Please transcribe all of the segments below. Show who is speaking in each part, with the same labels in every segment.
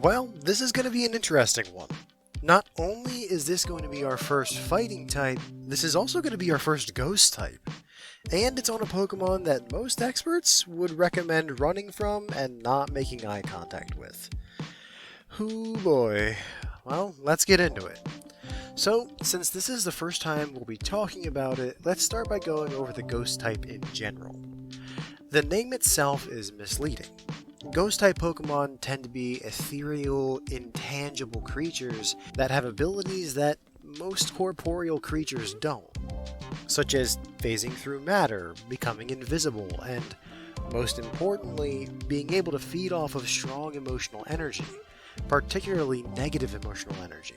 Speaker 1: Well, this is going to be an interesting one. Not only is this going to be our first fighting type, this is also going to be our first ghost type. And it's on a Pokemon that most experts would recommend running from and not making eye contact with. Hoo boy. Well, let's get into it. So, since this is the first time we'll be talking about it, let's start by going over the ghost type in general. The name itself is misleading. Ghost-type Pokemon tend to be ethereal, intangible creatures that have abilities that most corporeal creatures don't, such as phasing through matter, becoming invisible, and, most importantly, being able to feed off of strong emotional energy, particularly negative emotional energy.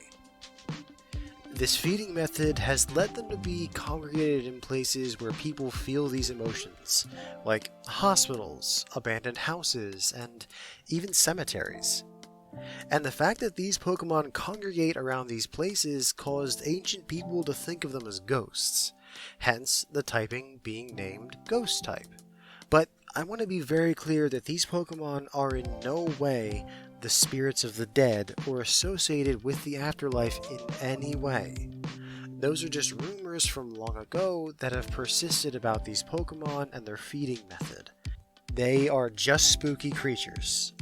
Speaker 1: This feeding method has led them to be congregated in places where people feel these emotions, like hospitals, abandoned houses, and even cemeteries. And the fact that these Pokemon congregate around these places caused ancient people to think of them as ghosts, hence the typing being named Ghost type. But I want to be very clear that these Pokemon are in no way the spirits of the dead or associated with the afterlife in any way. Those are just rumors from long ago that have persisted about these Pokemon and their feeding method. They are just spooky creatures,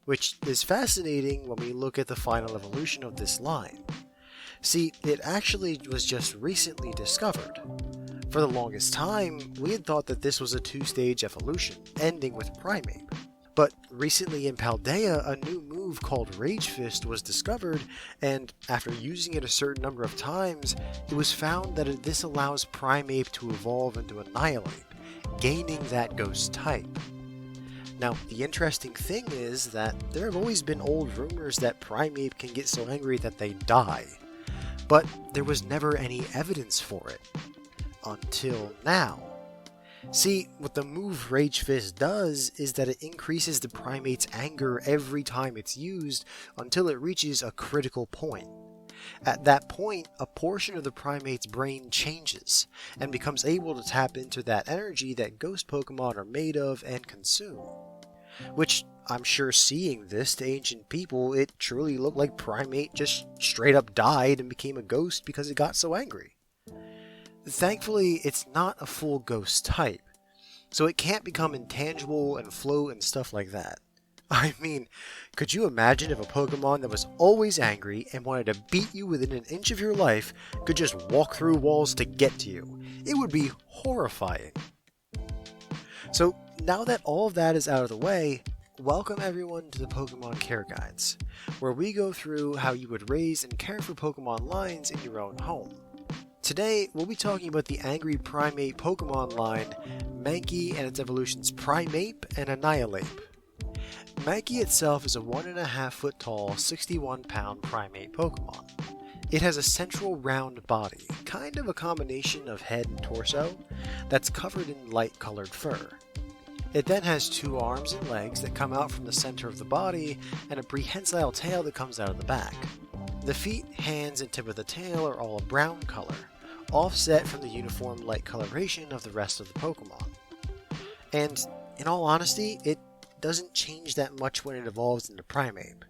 Speaker 1: which is fascinating when we look at the final evolution of this line. See, it actually was just recently discovered. For the longest time, we had thought that this was a two-stage evolution, ending with Primeape. But recently in Paldea, a new move called Rage Fist was discovered, and after using it a certain number of times, it was found that this allows Primeape to evolve into Annihilate, gaining that ghost type. Now, the interesting thing is that there have always been old rumors that Primeape can get so angry that they die, but there was never any evidence for it. Until now. See, what the move Rage Fist does is that it increases the Primate's anger every time it's used until it reaches a critical point. At that point, a portion of the Primate's brain changes and becomes able to tap into that energy that ghost Pokemon are made of and consume. Which, I'm sure seeing this to ancient people, it truly looked like Primate just straight up died and became a ghost because it got so angry. Thankfully, it's not a full ghost type, so it can't become intangible and float and stuff like that. I mean, could you imagine if a Pokemon that was always angry and wanted to beat you within an inch of your life could just walk through walls to get to you? It would be horrifying. So, now that all of that is out of the way, welcome everyone to the Pokemon Care Guides, where we go through how you would raise and care for Pokemon lines in your own home. Today, we'll be talking about the angry primate Pokemon line, Mankey and its evolutions Primeape and Annihilate. Mankey itself is a 1.5 foot tall, 61 pound primate Pokemon. It has a central round body, kind of a combination of head and torso, that's covered in light colored fur. It then has 2 arms and legs that come out from the center of the body, and a prehensile tail that comes out of the back. The feet, hands, and tip of the tail are all a brown color, offset from the uniform light coloration of the rest of the Pokemon. And, in all honesty, it doesn't change that much when it evolves into Primeape.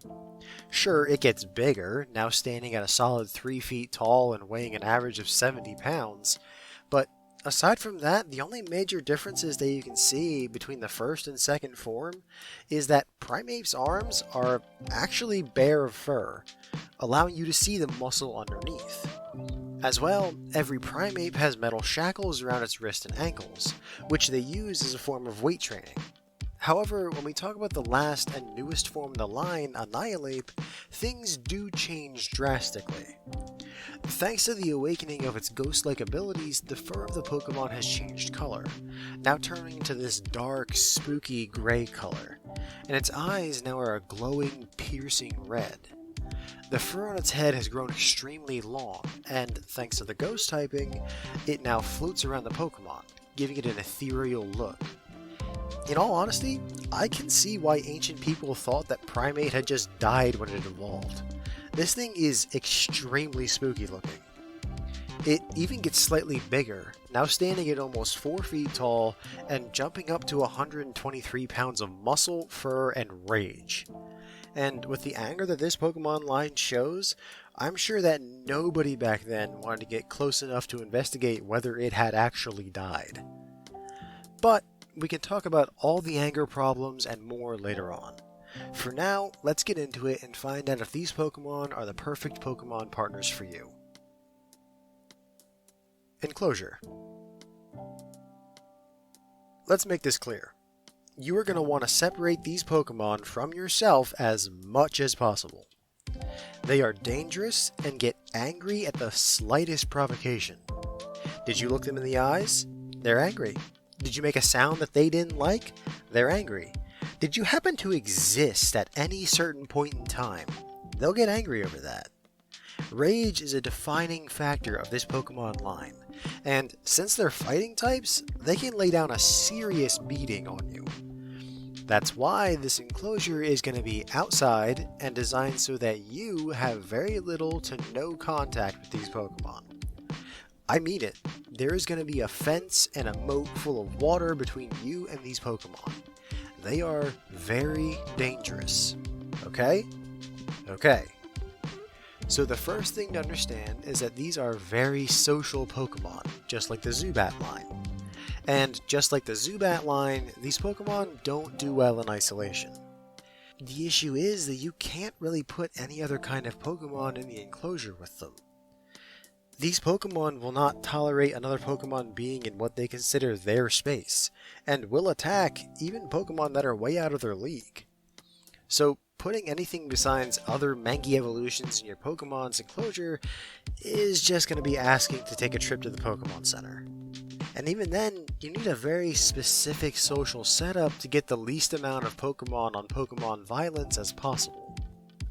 Speaker 1: Sure, it gets bigger, now standing at a solid 3 feet tall and weighing an average of 70 pounds, but aside from that, the only major differences that you can see between the first and second form is that Primeape's arms are actually bare of fur, allowing you to see the muscle underneath. As well, every Primeape has metal shackles around its wrists and ankles, which they use as a form of weight training. However, when we talk about the last and newest form of the line, Annihilate, things do change drastically. Thanks to the awakening of its ghost-like abilities, the fur of the Pokemon has changed color, now turning into this dark, spooky gray color, and its eyes now are a glowing, piercing red. The fur on its head has grown extremely long, and thanks to the ghost typing, it now floats around the Pokemon, giving it an ethereal look. In all honesty, I can see why ancient people thought that Primeape had just died when it evolved. This thing is extremely spooky looking. It even gets slightly bigger, now standing at almost 4 feet tall and jumping up to 123 pounds of muscle, fur, and rage. And with the anger that this Pokemon line shows, I'm sure that nobody back then wanted to get close enough to investigate whether it had actually died. But we can talk about all the anger problems and more later on. For now, let's get into it and find out if these Pokemon are the perfect Pokemon partners for you. Enclosure. Let's make this clear. You are going to want to separate these Pokemon from yourself as much as possible. They are dangerous and get angry at the slightest provocation. Did you look them in the eyes? They're angry. Did you make a sound that they didn't like? They're angry. Did you happen to exist at any certain point in time? They'll get angry over that. Rage is a defining factor of this Pokemon line, and since they're fighting types, they can lay down a serious beating on you. That's why this enclosure is going to be outside and designed so that you have very little to no contact with these Pokemon. I mean it. There is going to be a fence and a moat full of water between you and these Pokemon. They are very dangerous. Okay? Okay. So the first thing to understand is that these are very social Pokemon, just like the Zubat line. And just like the Zubat line, these Pokemon don't do well in isolation. The issue is that you can't really put any other kind of Pokemon in the enclosure with them. These Pokemon will not tolerate another Pokemon being in what they consider their space, and will attack even Pokemon that are way out of their league. So putting anything besides other Mankey evolutions in your Pokemon's enclosure is just going to be asking to take a trip to the Pokemon Center. And even then, you need a very specific social setup to get the least amount of Pokemon on Pokemon violence as possible.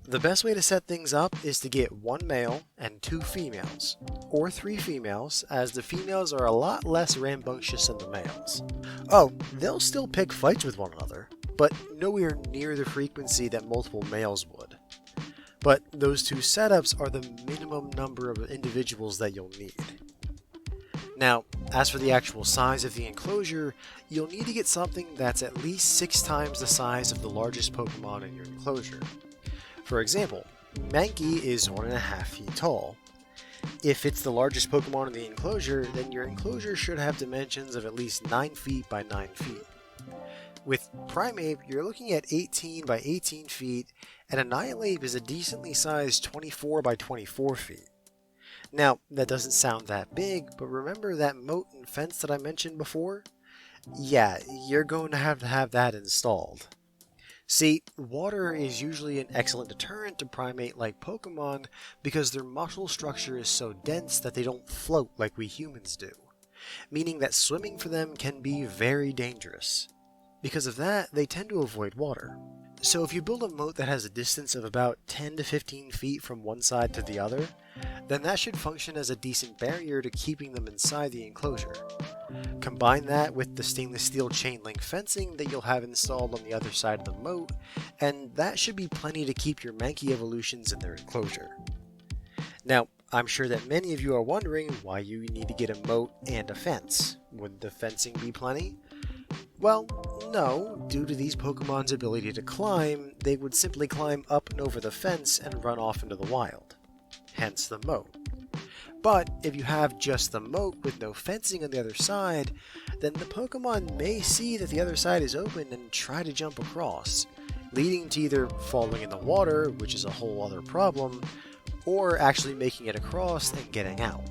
Speaker 1: The best way to set things up is to get 1 male and 2 females, or 3 females, as the females are a lot less rambunctious than the males. Oh, they'll still pick fights with one another, but nowhere near the frequency that multiple males would. But those 2 setups are the minimum number of individuals that you'll need. Now, as for the actual size of the enclosure, you'll need to get something that's at least 6 times the size of the largest Pokemon in your enclosure. For example, Mankey is 1.5 feet tall. If it's the largest Pokemon in the enclosure, then your enclosure should have dimensions of at least 9 feet by 9 feet. With Primeape, you're looking at 18 by 18 feet, and Annihilape is a decently sized 24 by 24 feet. Now, that doesn't sound that big, but remember that moat and fence that I mentioned before? Yeah, you're going to have that installed. See, water is usually an excellent deterrent to primate-like Pokemon because their muscle structure is so dense that they don't float like we humans do, meaning that swimming for them can be very dangerous. Because of that, they tend to avoid water. So if you build a moat that has a distance of about 10 to 15 feet from one side to the other, then that should function as a decent barrier to keeping them inside the enclosure. Combine that with the stainless steel chain link fencing that you'll have installed on the other side of the moat, and that should be plenty to keep your Mankey evolutions in their enclosure. Now, I'm sure that many of you are wondering why you need to get a moat and a fence. Wouldn't the fencing be plenty? Well, no, due to these Pokemon's ability to climb, they would simply climb up and over the fence and run off into the wild. Hence the moat. But if you have just the moat with no fencing on the other side, then the Pokemon may see that the other side is open and try to jump across, leading to either falling in the water, which is a whole other problem, or actually making it across and getting out.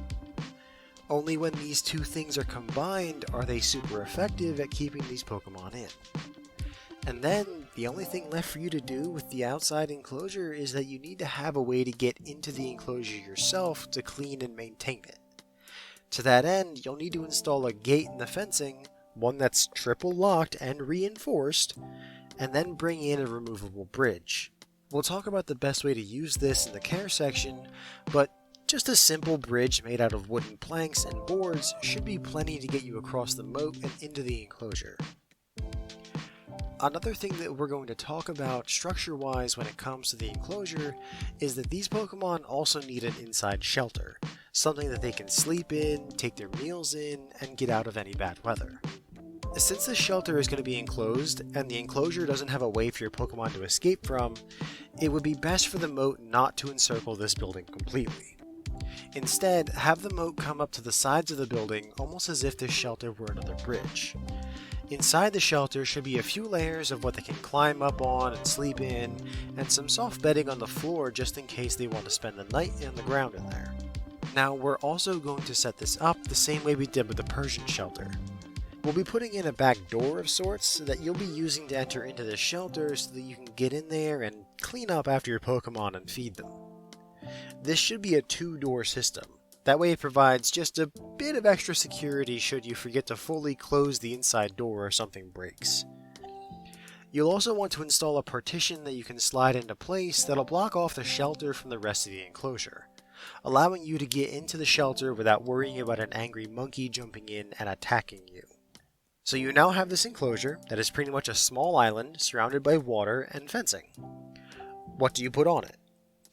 Speaker 1: Only when these 2 things are combined are they super effective at keeping these Pokemon in. And then, the only thing left for you to do with the outside enclosure is that you need to have a way to get into the enclosure yourself to clean and maintain it. To that end, you'll need to install a gate in the fencing, one that's triple locked and reinforced, and then bring in a removable bridge. We'll talk about the best way to use this in the care section, but just a simple bridge made out of wooden planks and boards should be plenty to get you across the moat and into the enclosure. Another thing that we're going to talk about structure-wise when it comes to the enclosure is that these Pokemon also need an inside shelter, something that they can sleep in, take their meals in, and get out of any bad weather. Since the shelter is going to be enclosed, and the enclosure doesn't have a way for your Pokemon to escape from, it would be best for the moat not to encircle this building completely. Instead, have the moat come up to the sides of the building almost as if this shelter were another bridge. Inside the shelter should be a few layers of what they can climb up on and sleep in, and some soft bedding on the floor just in case they want to spend the night on the ground in there. Now, we're also going to set this up the same way we did with the Persian shelter. We'll be putting in a back door of sorts that you'll be using to enter into the shelter so that you can get in there and clean up after your Pokemon and feed them. This should be a 2-door system. That way it provides just a bit of extra security should you forget to fully close the inside door or something breaks. You'll also want to install a partition that you can slide into place that'll block off the shelter from the rest of the enclosure, allowing you to get into the shelter without worrying about an angry monkey jumping in and attacking you. So you now have this enclosure that is pretty much a small island surrounded by water and fencing. What do you put on it?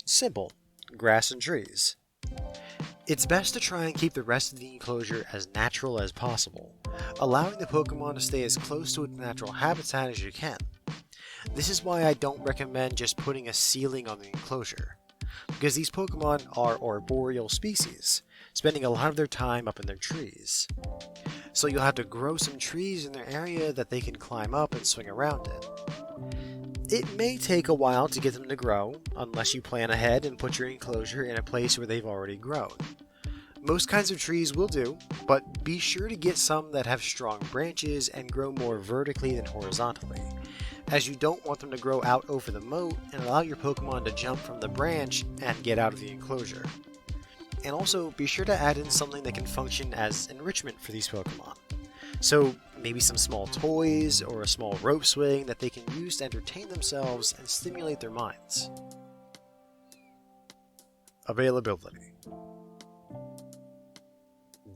Speaker 1: Simple. Grass and trees. It's best to try and keep the rest of the enclosure as natural as possible, allowing the Pokemon to stay as close to its natural habitat as you can. This is why I don't recommend just putting a ceiling on the enclosure, because these Pokemon are arboreal species, spending a lot of their time up in their trees. So you'll have to grow some trees in their area that they can climb up and swing around in. It may take a while to get them to grow, unless you plan ahead and put your enclosure in a place where they've already grown. Most kinds of trees will do, but be sure to get some that have strong branches and grow more vertically than horizontally, as you don't want them to grow out over the moat and allow your Pokemon to jump from the branch and get out of the enclosure. And also, be sure to add in something that can function as enrichment for these Pokemon. So, maybe some small toys or a small rope swing that they can use to entertain themselves and stimulate their minds. Availability.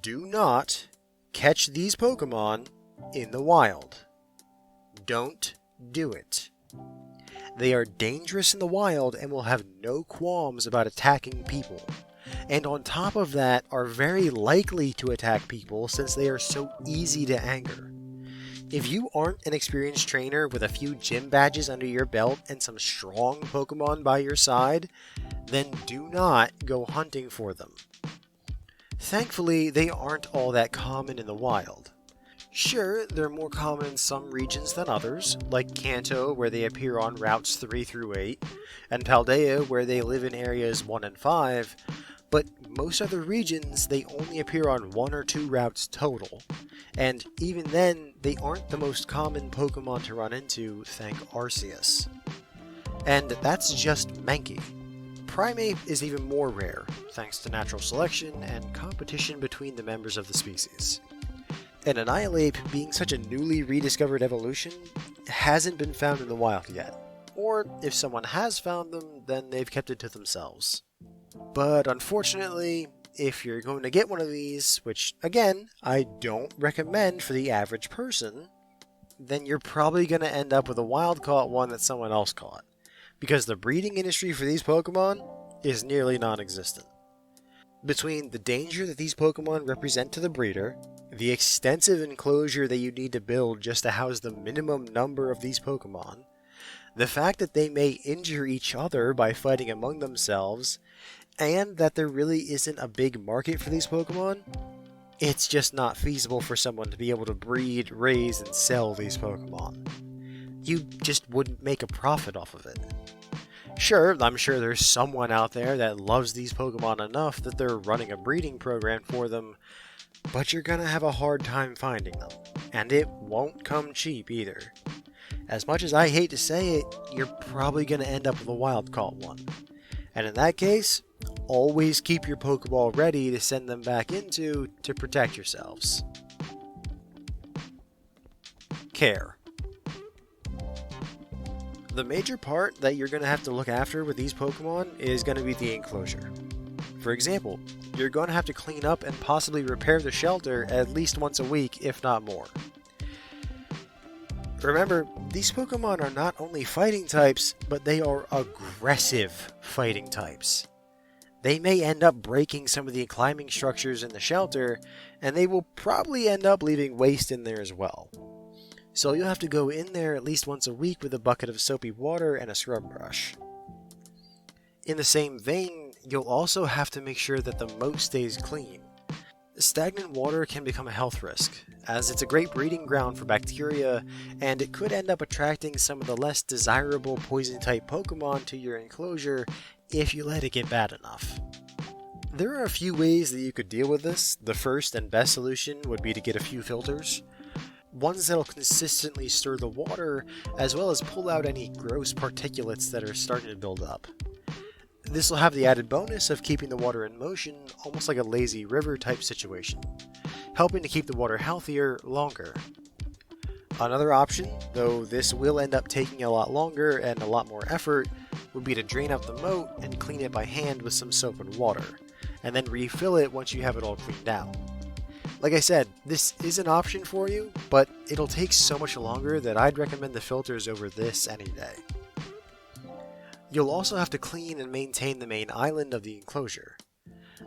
Speaker 1: Do not catch these Pokemon in the wild. Don't do it. They are dangerous in the wild and will have no qualms about attacking people. And on top of that, are very likely to attack people since they are so easy to anger. If you aren't an experienced trainer with a few gym badges under your belt and some strong Pokemon by your side, then do not go hunting for them. Thankfully, they aren't all that common in the wild. Sure, they're more common in some regions than others, like Kanto where they appear on routes 3 through 8, and Paldea where they live in areas 1 and 5, but most other regions they only appear on 1 or 2 routes total, and even then they aren't the most common Pokemon to run into, thank Arceus. And that's just Mankey. Primate is even more rare, thanks to natural selection and competition between the members of the species. And Annihilate, being such a newly rediscovered evolution, hasn't been found in the wild yet. Or if someone has found them, then they've kept it to themselves. But unfortunately, if you're going to get one of these, which again, I don't recommend for the average person, then you're probably going to end up with a wild caught one that someone else caught. Because the breeding industry for these Pokemon is nearly non-existent. Between the danger that these Pokemon represent to the breeder, the extensive enclosure that you need to build just to house the minimum number of these Pokemon, the fact that they may injure each other by fighting among themselves, and that there really isn't a big market for these Pokemon, it's just not feasible for someone to be able to breed, raise, and sell these Pokemon. You just wouldn't make a profit off of it. Sure, I'm sure there's someone out there that loves these Pokemon enough that they're running a breeding program for them, but you're gonna have a hard time finding them, and it won't come cheap either. As much as I hate to say it, you're probably gonna end up with a wild-caught one. And in that case, always keep your Pokeball ready to send them back into to protect yourselves. Care. The major part that you're going to have to look after with these Pokemon is going to be the enclosure. For example, you're going to have to clean up and possibly repair the shelter at least once a week, if not more. Remember, these Pokemon are not only fighting types, but they are aggressive fighting types. They may end up breaking some of the climbing structures in the shelter, and they will probably end up leaving waste in there as well. so you'll have to go in there at least once a week with a bucket of soapy water and a scrub brush. In the same vein, you'll also have to make sure that the moat stays clean. Stagnant water can become a health risk, as it's a great breeding ground for bacteria, and it could end up attracting some of the less desirable poison-type Pokemon to your enclosure if you let it get bad enough. There are a few ways that you could deal with this. The first and best solution would be to get a few filters. Ones that'll consistently stir the water, as well as pull out any gross particulates that are starting to build up. This will have the added bonus of keeping the water in motion, almost like a lazy river type situation, helping to keep the water healthier longer. Another option, though this will end up taking a lot longer and a lot more effort, would be to drain out the moat and clean it by hand with some soap and water, and then refill it once you have it all cleaned out. Like I said, this is an option for you, but it'll take so much longer that I'd recommend the filters over this any day. You'll also have to clean and maintain the main island of the enclosure.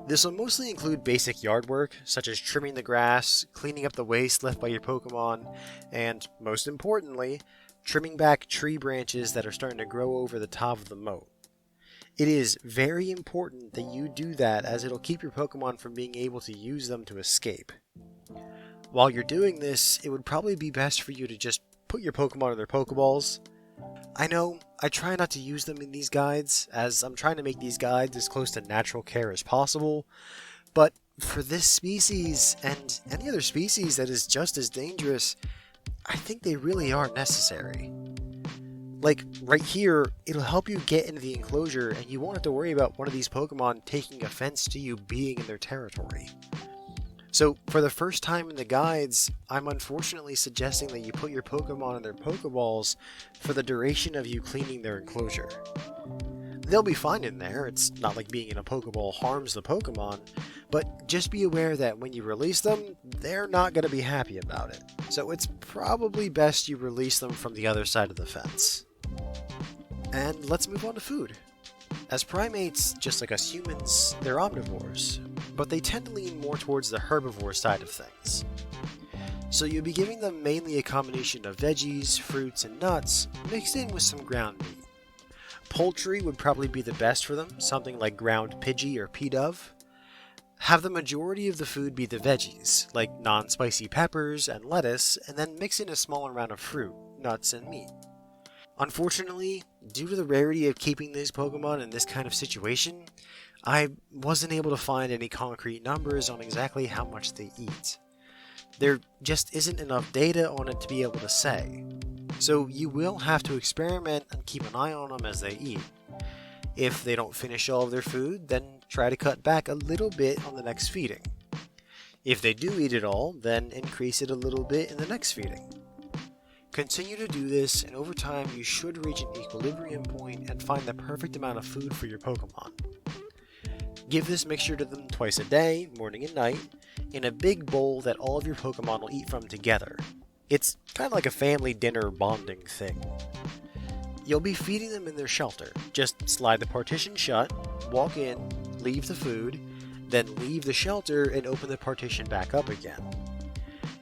Speaker 1: This will mostly include basic yard work, such as trimming the grass, cleaning up the waste left by your Pokemon, and, most importantly, trimming back tree branches that are starting to grow over the top of the moat. It is very important that you do that, as it'll keep your Pokemon from being able to use them to escape. While you're doing this, it would probably be best for you to just put your Pokemon in their Pokeballs. I know, I try not to use them in these guides, as I'm trying to make these guides as close to natural care as possible, but for this species, and any other species that is just as dangerous, I think they really are necessary. Like, right here, it'll help you get into the enclosure, and you won't have to worry about one of these Pokemon taking offense to you being in their territory. So, for the first time in the guides, I'm unfortunately suggesting that you put your Pokemon in their Pokeballs for the duration of you cleaning their enclosure. They'll be fine in there, it's not like being in a Pokeball harms the Pokemon, but just be aware that when you release them, they're not going to be happy about it. So it's probably best you release them from the other side of the fence. And let's move on to food. As primates, just like us humans, they're omnivores, but they tend to lean more towards the herbivore side of things. So you'll be giving them mainly a combination of veggies, fruits, and nuts, mixed in with some ground meat. Poultry would probably be the best for them, something like ground Pidgey or P-Dove. Have the majority of the food be the veggies, like non-spicy peppers and lettuce, and then mix in a small amount of fruit, nuts, and meat. Unfortunately, due to the rarity of keeping these Pokemon in this kind of situation, I wasn't able to find any concrete numbers on exactly how much they eat. There just isn't enough data on it to be able to say. So you will have to experiment and keep an eye on them as they eat. If they don't finish all of their food, then try to cut back a little bit on the next feeding. If they do eat it all, then increase it a little bit in the next feeding. Continue to do this, and over time you should reach an equilibrium point and find the perfect amount of food for your Pokemon. Give this mixture to them twice a day, morning and night, in a big bowl that all of your Pokemon will eat from together. It's kind of like a family dinner bonding thing. You'll be feeding them in their shelter. Just slide the partition shut, walk in, leave the food, then leave the shelter and open the partition back up again.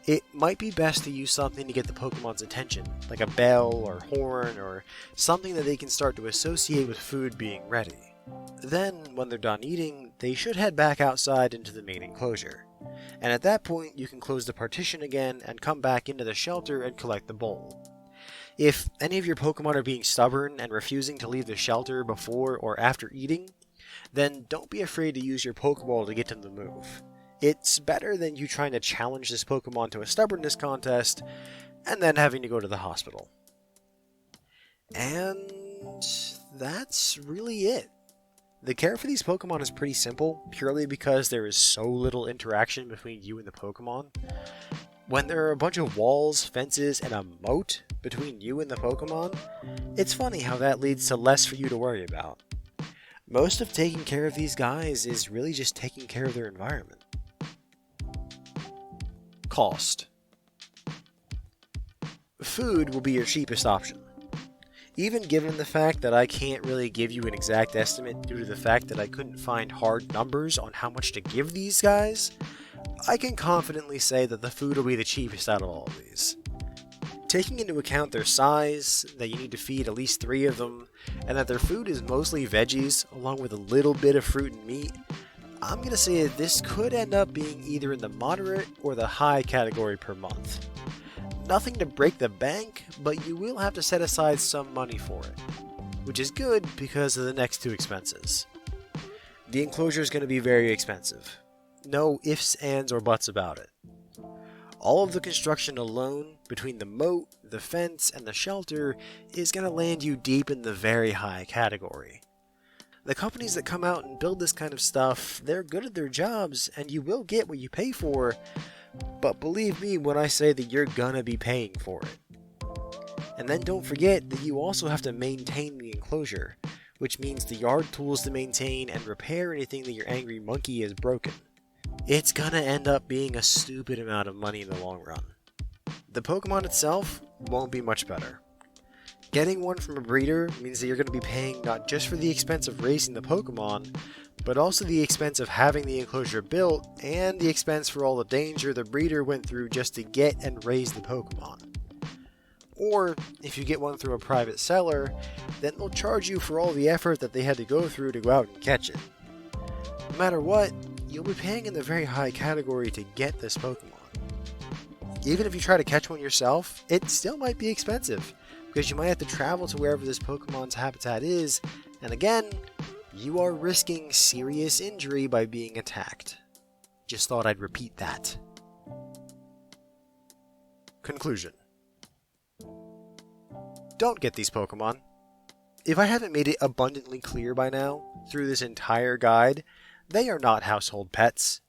Speaker 1: It might be best to use something to get the Pokemon's attention, like a bell or horn or something that they can start to associate with food being ready. Then, when they're done eating, they should head back outside into the main enclosure. And at that point, you can close the partition again and come back into the shelter and collect the bowl. If any of your Pokemon are being stubborn and refusing to leave the shelter before or after eating, then don't be afraid to use your Pokeball to get them to move. It's better than you trying to challenge this Pokemon to a stubbornness contest and then having to go to the hospital. And that's really it. The care for these Pokemon is pretty simple, purely because there is so little interaction between you and the Pokemon. When there are a bunch of walls, fences, and a moat between you and the Pokemon, it's funny how that leads to less for you to worry about. Most of taking care of these guys is really just taking care of their environment. Cost. Food will be your cheapest option. Even given the fact that I can't really give you an exact estimate due to the fact that I couldn't find hard numbers on how much to give these guys, I can confidently say that the food will be the cheapest out of all of these. Taking into account their size, that you need to feed at least 3 of them, and that their food is mostly veggies along with a little bit of fruit and meat, I'm going to say that this could end up being either in the moderate or the high category per month. Nothing to break the bank, but you will have to set aside some money for it, which is good because of the next 2 expenses. The enclosure is going to be very expensive. No ifs, ands, or buts about it. All of the construction alone, between the moat, the fence, and the shelter, is going to land you deep in the very high category. The companies that come out and build this kind of stuff, they're good at their jobs, and you will get what you pay for, but believe me when I say that you're gonna be paying for it. And then don't forget that you also have to maintain the enclosure, which means the yard tools to maintain and repair anything that your angry monkey has broken. It's gonna end up being a stupid amount of money in the long run. The Pokemon itself won't be much better. Getting one from a breeder means that you're going to be paying not just for the expense of raising the Pokemon, but also the expense of having the enclosure built and the expense for all the danger the breeder went through just to get and raise the Pokemon. Or, if you get one through a private seller, then they'll charge you for all the effort that they had to go through to go out and catch it. No matter what, you'll be paying in the very high category to get this Pokemon. Even if you try to catch one yourself, it still might be expensive, because you might have to travel to wherever this Pokemon's habitat is, and again, you are risking serious injury by being attacked. Just thought I'd repeat that. Conclusion. Don't get these Pokemon. If I haven't made it abundantly clear by now, through this entire guide, they are not household pets.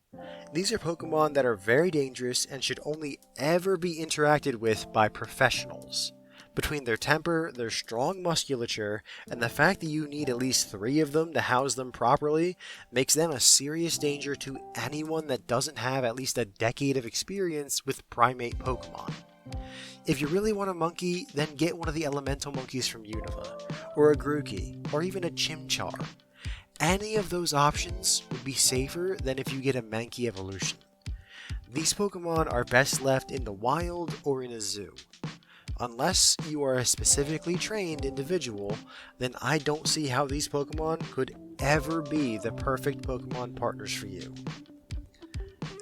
Speaker 1: These are Pokemon that are very dangerous and should only ever be interacted with by professionals. Between their temper, their strong musculature, and the fact that you need at least 3 of them to house them properly makes them a serious danger to anyone that doesn't have at least a decade of experience with primate Pokemon. If you really want a monkey, then get one of the elemental monkeys from Unova, or a Grookey, or even a Chimchar. Any of those options would be safer than if you get a Mankey evolution. These Pokemon are best left in the wild or in a zoo. Unless you are a specifically trained individual, then I don't see how these Pokemon could ever be the perfect Pokemon partners for you.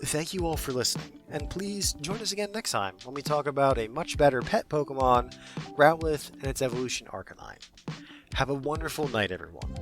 Speaker 1: Thank you all for listening, and please join us again next time when we talk about a much better pet Pokemon, Growlithe, and its evolution Arcanine. Have a wonderful night, everyone.